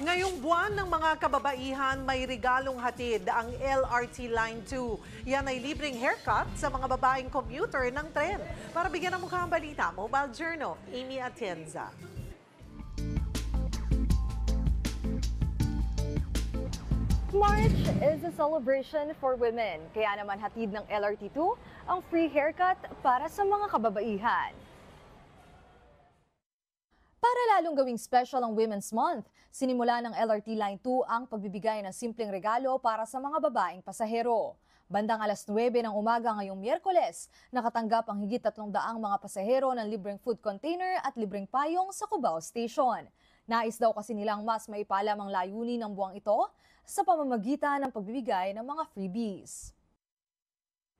Ngayong buwan ng mga kababaihan, may regalong hatid ang LRT Line 2. Yan ay libreng haircut sa mga babaeng commuter ng tren. Para bigyan ng mukha ang balita, Mobile Journal, Amy Atienza. March is a celebration for women. Kaya naman hatid ng LRT2 ang free haircut para sa mga kababaihan. Para lalong gawing special ang Women's Month, sinimula ng LRT Line 2 ang pagbibigay ng simpleng regalo para sa mga babaeng pasahero. Bandang alas 9 ng umaga ngayong Miyerkules, nakatanggap ang higit 300 mga pasahero ng libreng food container at libreng payong sa Cubao Station. Nais daw kasi nilang mas maipalam ang layunin ng buwang ito sa pamamagitan ng pagbibigay ng mga freebies.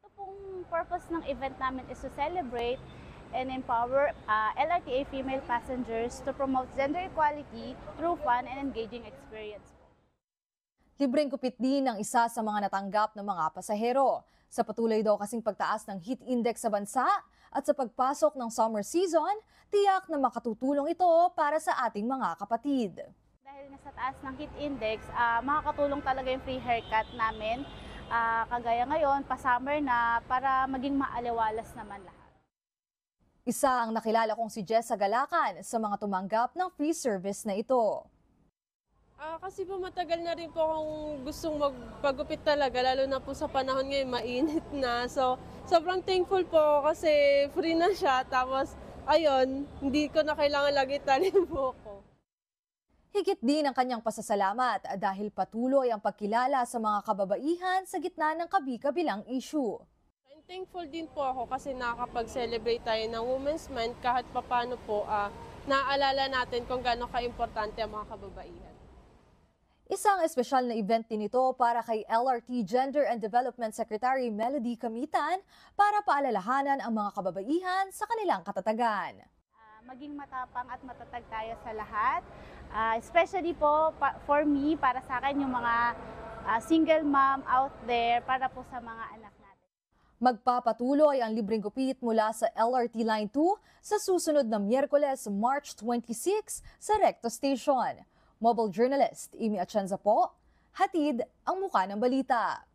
Ito pong purpose ng event namin is to celebrate and empower LRTA female passengers to promote gender equality through fun and engaging experience. Libreng kupit din ang isa sa mga natanggap ng mga pasahero. Sa patuloy daw kasing pagtaas ng heat index sa bansa at sa pagpasok ng summer season, tiyak na makatutulong ito para sa ating mga kapatid. Dahil nasa taas ng heat index, makakatulong talaga yung free haircut namin. Kagaya ngayon, pa-summer na, para maging maaliwalas naman lahat. Isa ang nakilala kong si Jessa Galakan sa mga tumanggap ng free service na ito. Kasi po matagal na rin po akong gustong magpagupit talaga, lalo na po sa panahon ngayon, mainit na. So, sobrang thankful po kasi free na siya. Tapos, ayun, hindi ko na kailangan lagi talim po ko. Higit din ang kanyang pasasalamat dahil patuloy ang pagkilala sa mga kababaihan sa gitna ng kabi-kabilang issue. Thankful din po ako kasi nakakapag-celebrate tayo ng Women's Month kahit papano po naaalala natin kung gaano ka-importante ang mga kababaihan. Isang espesyal na event din ito para kay LRT Gender and Development Secretary Melody Camitan para paalalahanan ang mga kababaihan sa kanilang katatagan. Maging matapang at matatag tayo sa lahat. Especially po for me, para sa akin yung mga single mom out there, para po sa mga anak natin. Magpapatuloy ang libreng gupit mula sa LRT Line 2 sa susunod na Miyerkules, March 26 sa Recto Station. Mobile journalist Amy Atienza po, hatid ang mukha ng balita.